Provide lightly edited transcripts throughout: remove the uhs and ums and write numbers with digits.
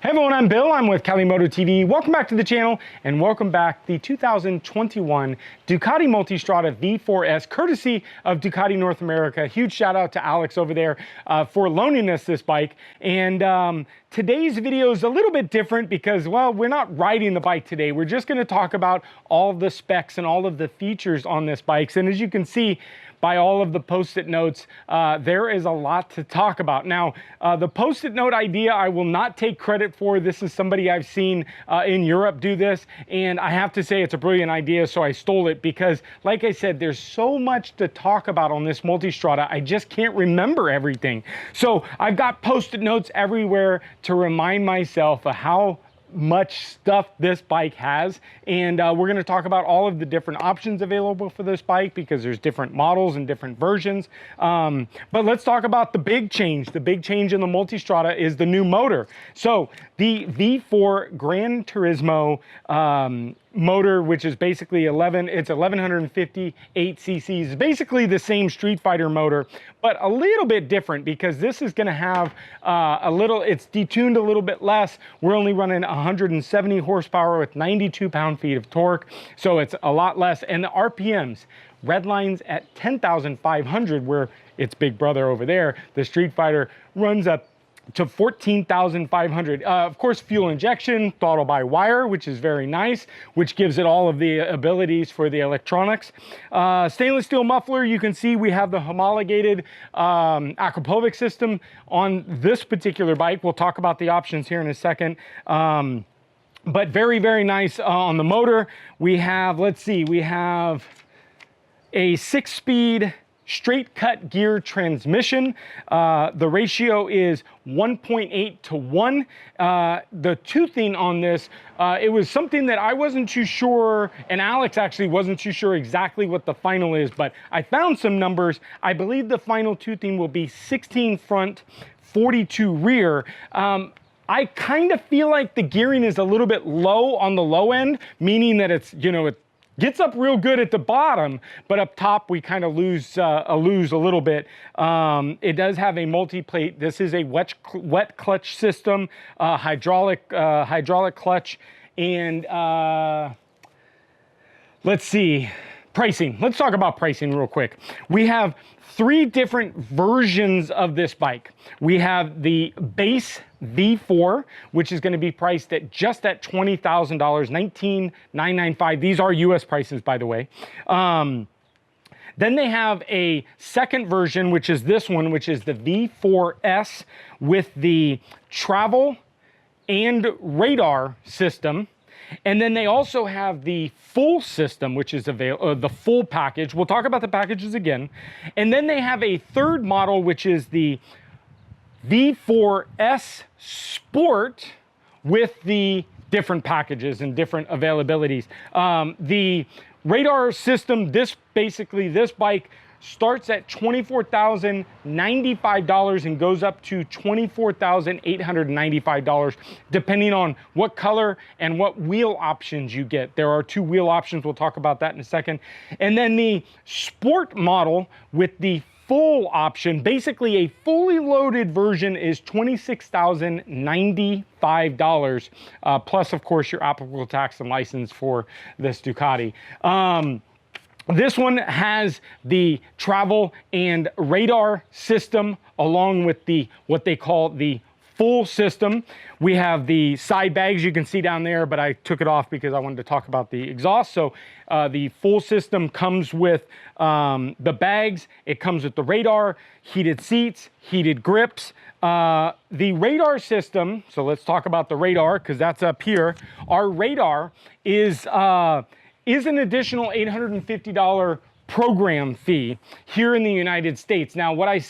Hey everyone, I'm Bill. I'm with Cali Moto TV. Welcome back to the channel and welcome back the 2021 Ducati Multistrada V4 S, courtesy of Ducati North America. Huge shout out to Alex over there for loaning us this bike. And today's video is a little bit different because, well, we're not riding the bike today. We're just going to talk about all of the specs and all of the features on this bike. And as you can see, by all of the post-it notes, there is a lot to talk about. Now, the post-it note idea, I will not take credit for. This is somebody I've seen in Europe do this, and I have to say it's a brilliant idea, so I stole it because, like I said, there's so much to talk about on this Multistrada, I just can't remember everything. So I've got post-it notes everywhere to remind myself of how much stuff this bike has, and we're going to talk about all of the different options available for this bike because there's different models and different versions. But let's talk about the big change. The big change in the Multistrada is the new motor. So the V4 Gran Turismo motor, which is basically 1158 cc's, basically the same Street Fighter motor, but a little bit different because this is going to have it's detuned a little bit less. We're only running 170 horsepower with 92 pound-feet of torque, so it's a lot less. And the RPMs, red lines at 10,500, where its big brother over there, the Street Fighter, runs up to 14,500. Of course, fuel injection, throttle by wire, which is very nice, which gives it all of the abilities for the electronics. Stainless steel muffler, you can see we have the homologated Aquapovic system on this particular bike. We'll talk about the options here in a second. But very, very nice on the motor. We have, let's see, we have a 6-speed straight cut gear transmission. The ratio is 1.8 to 1. The toothing on this, it was something that I wasn't too sure, and Alex actually wasn't too sure exactly what the final is, but I found some numbers. I believe the final toothing will be 16 front, 42 rear. I kind of feel like the gearing is a little bit low on the low end, meaning that it's, you know, it gets up real good at the bottom, but up top we kind of lose a little bit. It does have a multi-plate. This is a wet clutch system, hydraulic clutch, and let's see, pricing. Let's talk about pricing real quick. We have 3 different versions of this bike. We have the base V4, which is going to be priced at just at $20,000, $19,995. These are US prices, by the way. Then they have a second version, which is this one, which is the V4 S with the travel and radar system. And then they also have the full system, which is the full package. We'll talk about the packages again. And then they have a third model, which is the V4 S Sport with the different packages and different availabilities. The radar system, this bike starts at $24,095 and goes up to $24,895, depending on what color and what wheel options you get. There are 2 wheel options. We'll talk about that in a second. And then the Sport model with the full option, basically a fully loaded version, is $26,095, plus, of course, your applicable tax and license for this Ducati. This one has the travel and radar system along with the what they call the full system. We have the side bags you can see down there, but I took it off because I wanted to talk about the exhaust. So the full system comes with the bags. It comes with the radar, heated seats, heated grips. The radar system, so let's talk about the radar because that's up here. Our radar is an additional $850 program fee here in the United States. Now, what I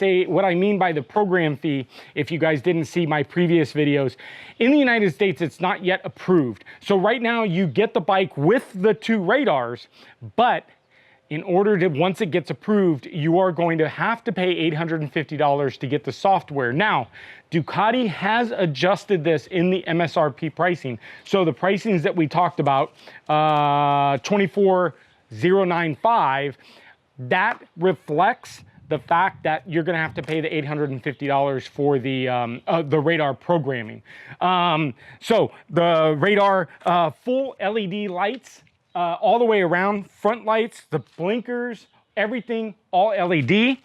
mean by the program fee, if you guys didn't see my previous videos, in the United States, it's not yet approved. So right now you get the bike with the 2 radars, but in order to, once it gets approved, you are going to have to pay $850 to get the software. Now, Ducati has adjusted this in the MSRP pricing. So the pricings that we talked about, $24,095, that reflects the fact that you're going to have to pay the $850 for the radar programming. So the radar full LED lights all the way around, front lights, the blinkers, everything all LED,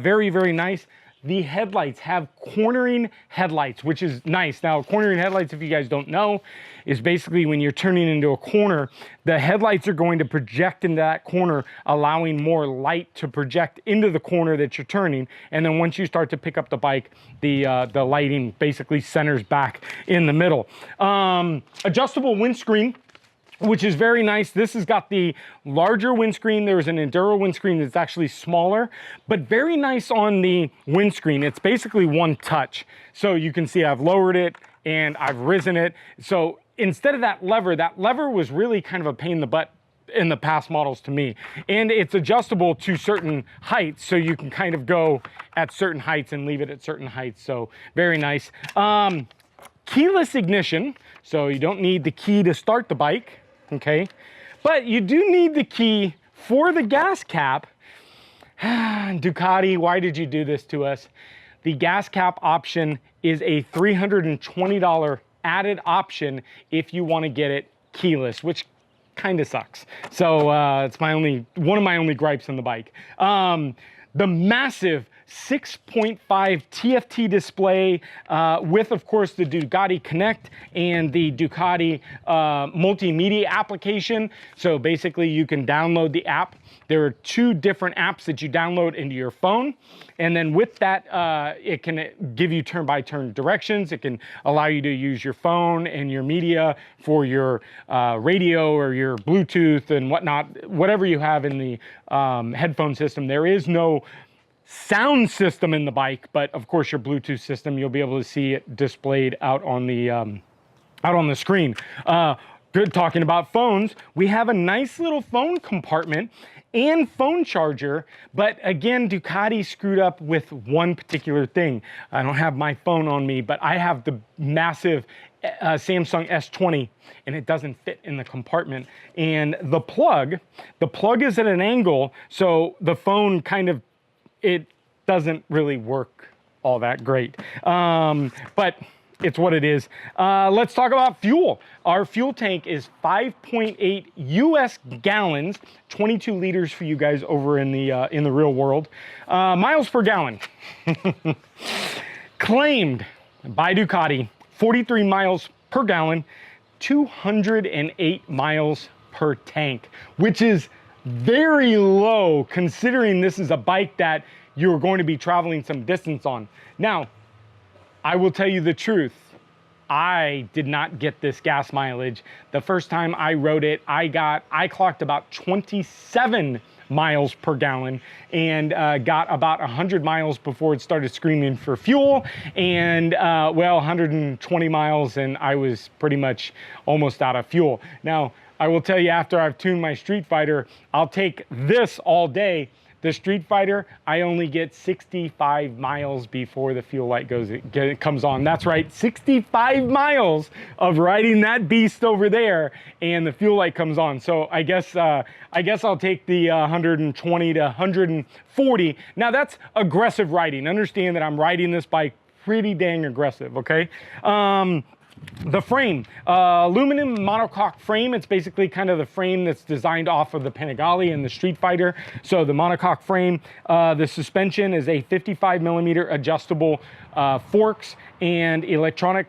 very, very nice. The headlights have cornering headlights, which is nice. Now, cornering headlights, if you guys don't know, is basically when you're turning into a corner, the headlights are going to project into that corner, allowing more light to project into the corner that you're turning. And then once you start to pick up the bike, the lighting basically centers back in the middle. Adjustable windscreen, which is very nice. This has got the larger windscreen. There's an Enduro windscreen that's actually smaller, but very nice on the windscreen. It's basically one touch. So you can see I've lowered it and I've risen it. So instead of that lever was really kind of a pain in the butt in the past models to me. And it's adjustable to certain heights, so you can kind of go at certain heights and leave it at certain heights. So very nice. Keyless ignition, so you don't need the key to start the bike. Okay, but you do need the key for the gas cap. Ducati, why did you do this to us? The gas cap option is a $320 added option if you want to get it keyless, which kind of sucks. So it's one of my only gripes on the bike. The massive 6.5 TFT display with, of course, the Ducati Connect and the Ducati multimedia application. So basically you can download the app. There are 2 different apps that you download into your phone. And then with that, it can give you turn-by-turn directions. It can allow you to use your phone and your media for your radio or your Bluetooth and whatnot, whatever you have in the headphone system. There is no sound system in the bike, but of course your Bluetooth system, you'll be able to see it displayed out on the screen. Good, talking about phones, we have a nice little phone compartment and phone charger, but again, Ducati screwed up with one particular thing. I don't have my phone on me, but I have the massive Samsung S20, and it doesn't fit in the compartment. And the plug is at an angle, so the phone kind of, it doesn't really work all that great, but it's what it is. Let's talk about fuel. Our fuel tank is 5.8 US gallons, 22 liters for you guys over in the real world. Miles per gallon. Claimed by Ducati, 43 miles per gallon, 208 miles per tank, which is very low considering this is a bike that you're going to be traveling some distance on. Now, I will tell you the truth. I did not get this gas mileage. The first time I rode it, I clocked about 27 miles per gallon and got about 100 miles before it started screaming for fuel, and well, 120 miles and I was pretty much almost out of fuel. Now, I will tell you, after I've tuned my Street Fighter, I'll take this all day. The Street Fighter, I only get 65 miles before the fuel light comes on. That's right, 65 miles of riding that beast over there, and the fuel light comes on. So I guess I'll take the 120 to 140. Now that's aggressive riding. Understand that I'm riding this bike pretty dang aggressive, okay? The frame, aluminum monocoque frame. It's basically kind of the frame that's designed off of the Panigale and the Street Fighter. So the monocoque frame, the suspension is a 55 millimeter adjustable forks and electronic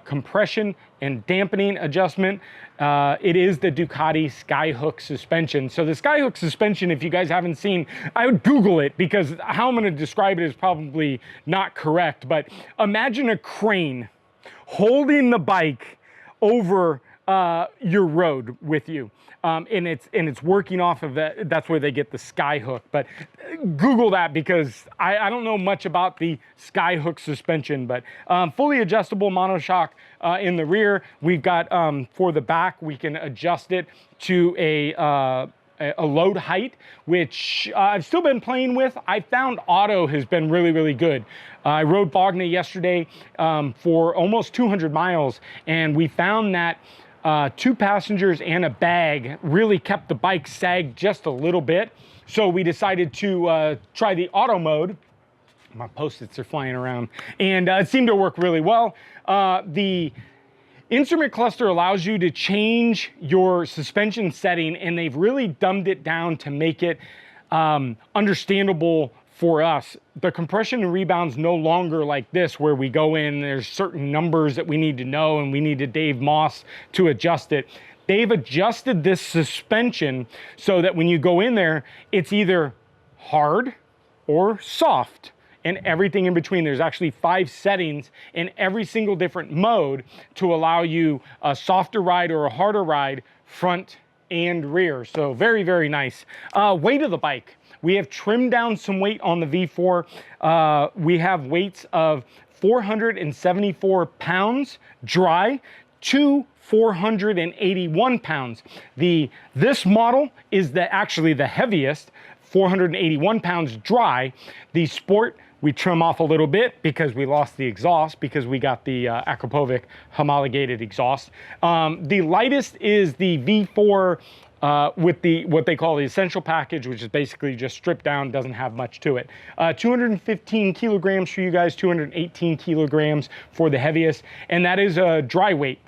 compression and dampening adjustment. It is the Ducati Skyhook suspension. So the Skyhook suspension, if you guys haven't seen, I would Google it, because how I'm going to describe it is probably not correct. But imagine a crane holding the bike over your road with you, and it's working off of that. That's where they get the Skyhook. But Google that, because I don't know much about the Skyhook suspension. But fully adjustable monoshock in the rear. We've got for the back, we can adjust it to a load height, which I've still been playing with. I found auto has been really, really good. I rode Bognor yesterday for almost 200 miles, and we found that 2 passengers and a bag really kept the bike sagged just a little bit. So we decided to try the auto mode. My Post-its are flying around, and it seemed to work really well. The instrument cluster allows you to change your suspension setting, and they've really dumbed it down to make it understandable for us. The compression and rebound's no longer like this, where we go in, there's certain numbers that we need to know, and we need to Dave Moss to adjust it. They've adjusted this suspension so that when you go in there, it's either hard or soft, and everything in between. There's actually 5 settings in every single different mode to allow you a softer ride or a harder ride, front and rear. So very, very nice. Weight of the bike. We have trimmed down some weight on the V4. We have weights of 474 pounds dry to 481 pounds. This model is actually the heaviest, 481 pounds dry. The Sport, we trim off a little bit because we lost the exhaust, because we got the Akrapovic homologated exhaust. The lightest is the V4 with what they call the essential package, which is basically just stripped down, doesn't have much to it. 215 kilograms for you guys, 218 kilograms for the heaviest, and that is a dry weight.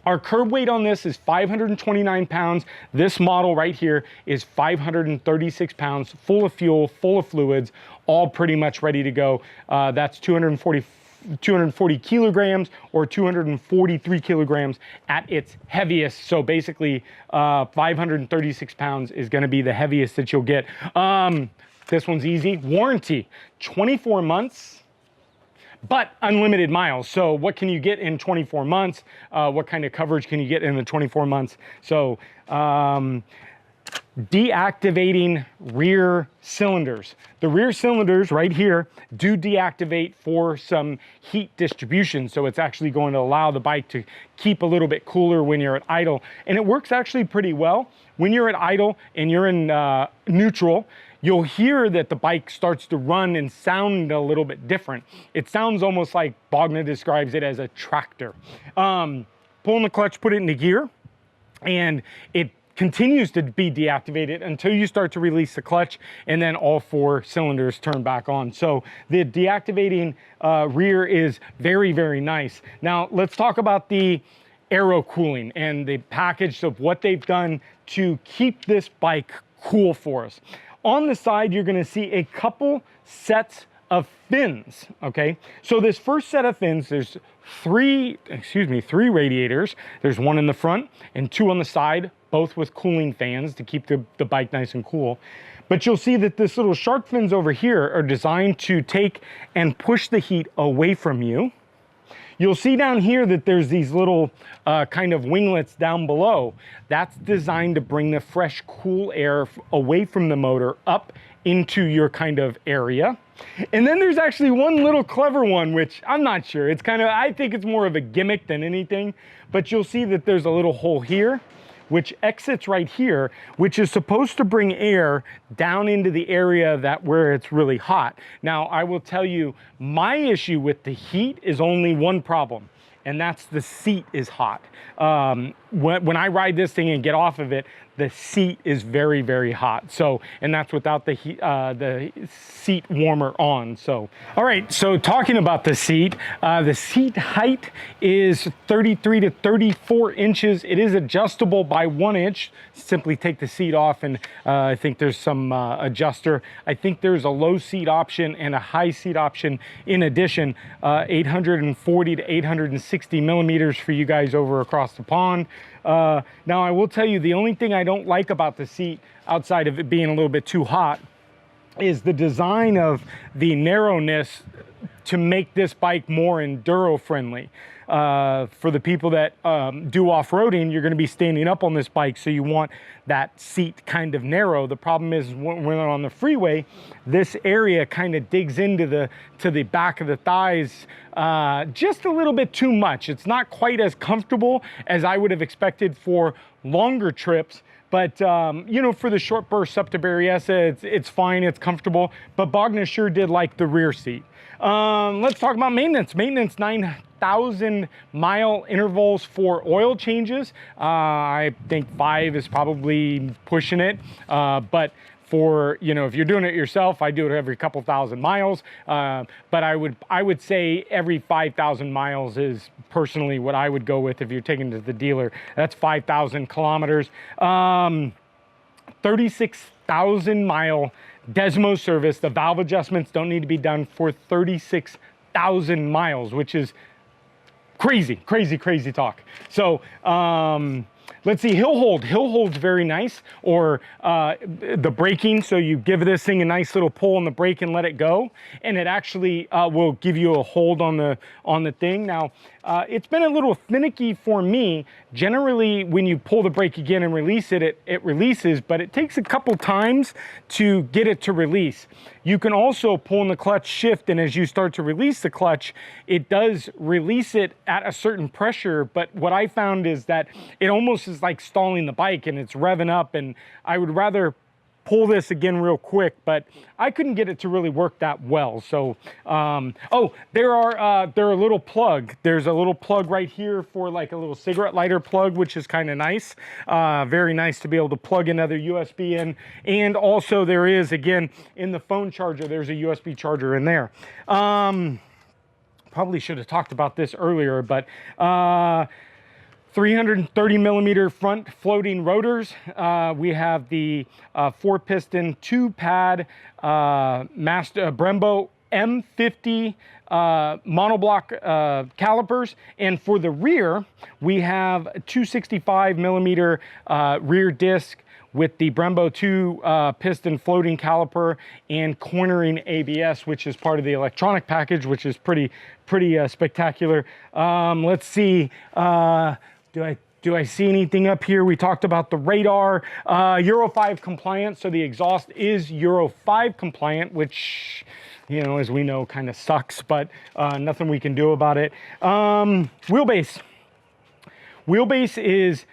Our curb weight on this is 529 pounds. This model right here is 536 pounds, full of fuel, full of fluids, all pretty much ready to go. That's 240 kilograms or 243 kilograms at its heaviest. So basically 536 pounds is gonna be the heaviest that you'll get. This one's easy. Warranty, 24 months. But unlimited miles. So what can you get in 24 months? What kind of coverage can you get in the 24 months? So deactivating rear cylinders. The rear cylinders right here do deactivate for some heat distribution. So it's actually going to allow the bike to keep a little bit cooler when you're at idle. And it works actually pretty well. When you're at idle and you're in neutral, you'll hear that the bike starts to run and sound a little bit different. It sounds almost like Bogna describes it as a tractor. Pulling the clutch, put it into gear, and it continues to be deactivated until you start to release the clutch, and then all 4 cylinders turn back on. So the deactivating rear is very, very nice. Now let's talk about the aero cooling and the package of what they've done to keep this bike cool for us. On the side, you're gonna see a couple sets of fins, okay? So this first set of fins, there's three radiators. There's one in the front and 2 on the side, both with cooling fans to keep the bike nice and cool. But you'll see that this little shark fins over here are designed to take and push the heat away from you. You'll see down here that there's these little kind of winglets down below. That's designed to bring the fresh, cool air away from the motor up into your kind of area. And then there's actually one little clever one, which I'm not sure. It's kind of, I think it's more of a gimmick than anything, but you'll see that there's a little hole here, which exits right here, which is supposed to bring air down into the area where it's really hot. Now, I will tell you, my issue with the heat is only one problem, and that's the seat is hot. When I ride this thing and get off of it, the seat is very, very hot. So, and that's without the seat warmer on. So, all right, so talking about the seat height is 33 to 34 inches. It is adjustable by 1 inch. Simply take the seat off, and I think there's some adjuster. I think there's a low seat option and a high seat option in addition. 840 to 860 millimeters for you guys over across the pond. Now, I will tell you, the only thing I don't like about the seat, outside of it being a little bit too hot, is the design of the narrowness to make this bike more enduro friendly. For the people that do off-roading, you're going to be standing up on this bike, so you want that seat kind of narrow. The problem is when we're on the freeway, this area kind of digs into the back of the thighs just a little bit too much. It's not quite as comfortable as I would have expected for longer trips. But, you know, for the short bursts up to Berryessa, it's fine, it's comfortable. But Bogna sure did like the rear seat. Let's talk about maintenance. Maintenance, 1,000 mile intervals for oil changes. I think 5 is probably pushing it, but for, you know, if you're doing it yourself, I do it every couple thousand miles. But I would say every 5,000 miles is personally what I would go with if you're taking it to the dealer. That's 5,000 kilometers. 36,000 mile Desmo service. The valve adjustments don't need to be done for 36,000 miles, which is crazy, crazy, crazy talk. So, let's see, hill hold. Hill hold's very nice, or the braking. So you give this thing a nice little pull on the brake and let it go, and it actually will give you a hold on the thing. Now, it's been a little finicky for me. Generally, when you pull the brake again and release it, it releases, but it takes a couple times to get it to release. You can also pull in the clutch shift, and as you start to release the clutch, it does release it at a certain pressure. But what I found is that it almost is like stalling the bike, and it's revving up, and I would rather pull this again real quick, but I couldn't get it to really work that well. So, oh, there are a little plug. There's a little plug right here for like a little cigarette lighter plug, which is kind of nice. Very nice to be able to plug another USB in. And also there is, again, in the phone charger, there's a USB charger in there. Probably should have talked about this earlier, but 330 millimeter front floating rotors. We have the 4-piston 2-pad Brembo M50 monoblock calipers, and for the rear we have 265 millimeter rear disc with the Brembo 2-piston floating caliper and cornering ABS, which is part of the electronic package, which is pretty spectacular. Let's see. Do I see anything up here? We talked about the radar, Euro 5 compliant. So the exhaust is Euro 5 compliant, which, you know, as we know, kind of sucks, but nothing we can do about it. Wheelbase. Wheelbase is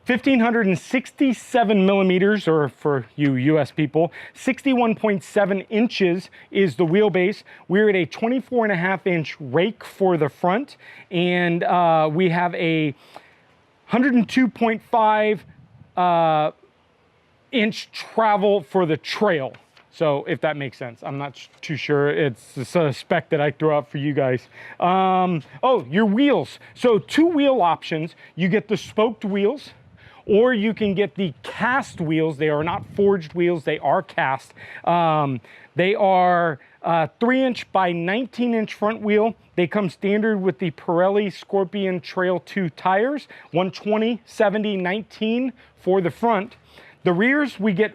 1,567 millimeters, or for you US people, 61.7 inches is the wheelbase. We're at a 24.5-inch rake for the front, and we have a 102.5 inch travel for the trail. So if that makes sense, I'm not too sure. It's a spec that I threw out for you guys. Oh, your wheels. So 2 wheel options. You get the spoked wheels, or you can get the cast wheels. They are not forged wheels, they are cast. They are 3-inch by 19-inch front wheel. They come standard with the Pirelli Scorpion Trail 2 tires, 120, 70, 19 for the front. The rears, we get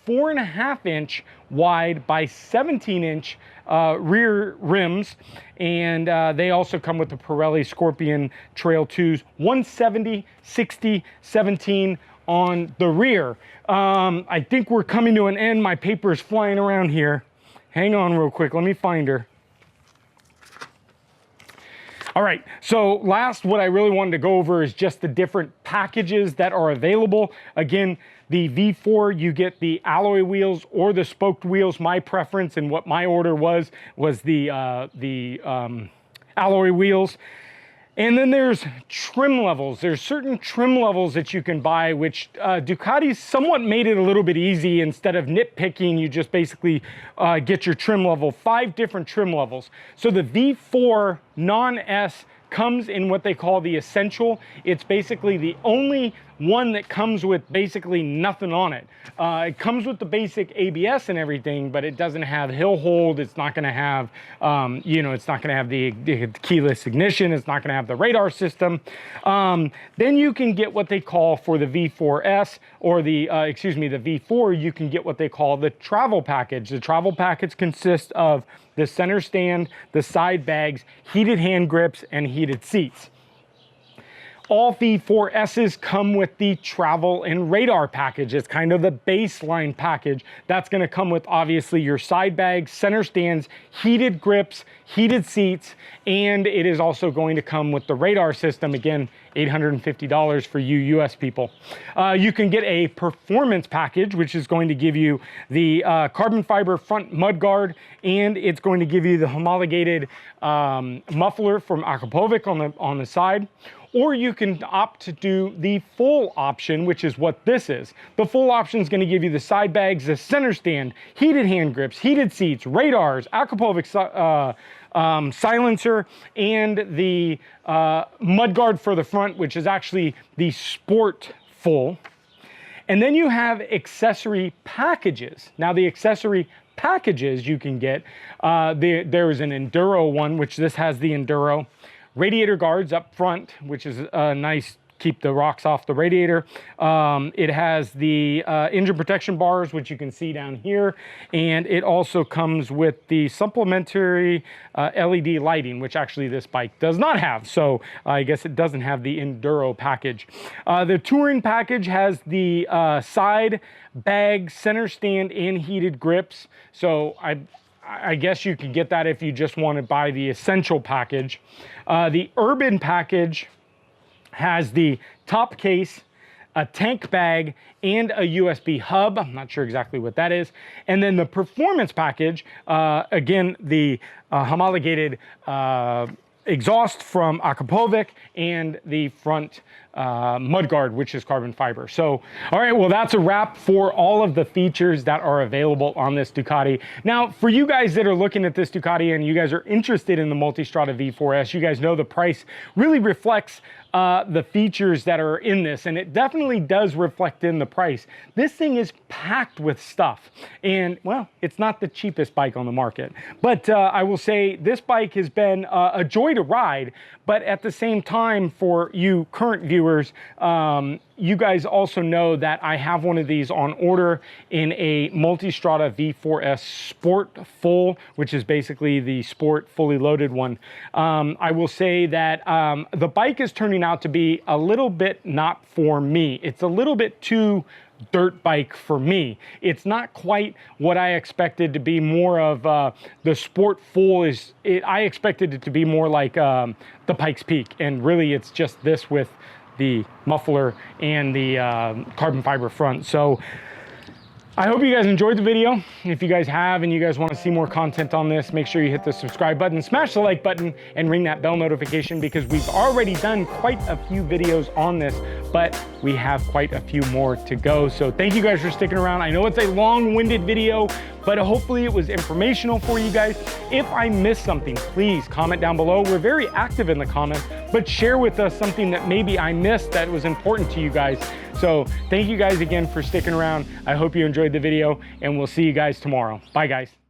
4.5-inch wide by 17-inch rear rims, and they also come with the Pirelli Scorpion Trail 2s, 170, 60, 17 on the rear. I think we're coming to an end. My paper is flying around here. Hang on real quick, let me find her. All right, so last, what I really wanted to go over is just the different packages that are available. Again, the V4, you get the alloy wheels or the spoked wheels. My preference and what my order was the alloy wheels. And then there's trim levels. There's certain trim levels that you can buy, which Ducati somewhat made it a little bit easy. Instead of nitpicking, you just basically get your trim level, 5 different trim levels. So the V4 non-S comes in what they call the Essential. It's basically the only one that comes with basically nothing on it. It comes with the basic ABS and everything, but it doesn't have hill hold. It's not going to have, you know, it's not going to have the keyless ignition. It's not going to have the radar system. Then you can get what they call for the V4S, or the, excuse me, the V4, you can get what they call the travel package. The travel package consists of the center stand, the side bags, heated hand grips, and heated seats. All V4 S's come with the travel and radar package. It's kind of the baseline package. That's gonna come with obviously your side bags, center stands, heated grips, heated seats, and it is also going to come with the radar system. Again, $850 for you US people. You can get a performance package, which is going to give you the carbon fiber front mudguard, and it's going to give you the homologated muffler from Akrapovic on the side. Or you can opt to do the full option, which is what this is. The full option is going to give you the side bags, the center stand, heated hand grips, heated seats, radars, Akrapovic silencer, and the mudguard for the front, which is actually the sport full. And then you have accessory packages. Now the accessory packages you can get, there is an Enduro one, which this has the Enduro. Radiator guards up front, which is nice, keep the rocks off the radiator. It has the engine protection bars, which you can see down here. And it also comes with the supplementary LED lighting, which actually this bike does not have. So I guess it doesn't have the Enduro package. The touring package has the side bag, center stand, and heated grips. So I guess you could get that if you just want to buy the essential package. The urban package has the top case, a tank bag, and a USB hub. I'm not sure exactly what that is. And then the performance package, again, the homologated exhaust from Akrapovic and the front mudguard, which is carbon fiber. So, all right, well, that's a wrap for all of the features that are available on this Ducati. Now, for you guys that are looking at this Ducati and you guys are interested in the Multistrada V4 S, you guys know the price really reflects the features that are in this, and it definitely does reflect in the price. This thing is packed with stuff, and well, it's not the cheapest bike on the market, but I will say this bike has been a joy to ride. But at the same time, for you current viewers, you guys also know that I have one of these on order in a Multistrada V4 S Sport Full, which is basically the sport fully loaded one. I will say that the bike is turning out to be a little bit not for me. It's a little bit too dirt bike for me. It's not quite what I expected to be more of. The Sport Full I expected it to be more like the Pikes Peak, and really it's just this with the muffler and the carbon fiber front. So I hope you guys enjoyed the video. If you guys have and you guys want to see more content on this, make sure you hit the subscribe button, smash the like button, and ring that bell notification, because we've already done quite a few videos on this, but we have quite a few more to go. So thank you guys for sticking around. I know it's a long-winded video, but hopefully it was informational for you guys. If I missed something, please comment down below. We're very active in the comments, but share with us something that maybe I missed that was important to you guys. So thank you guys again for sticking around. I hope you enjoyed the video, and we'll see you guys tomorrow. Bye, guys.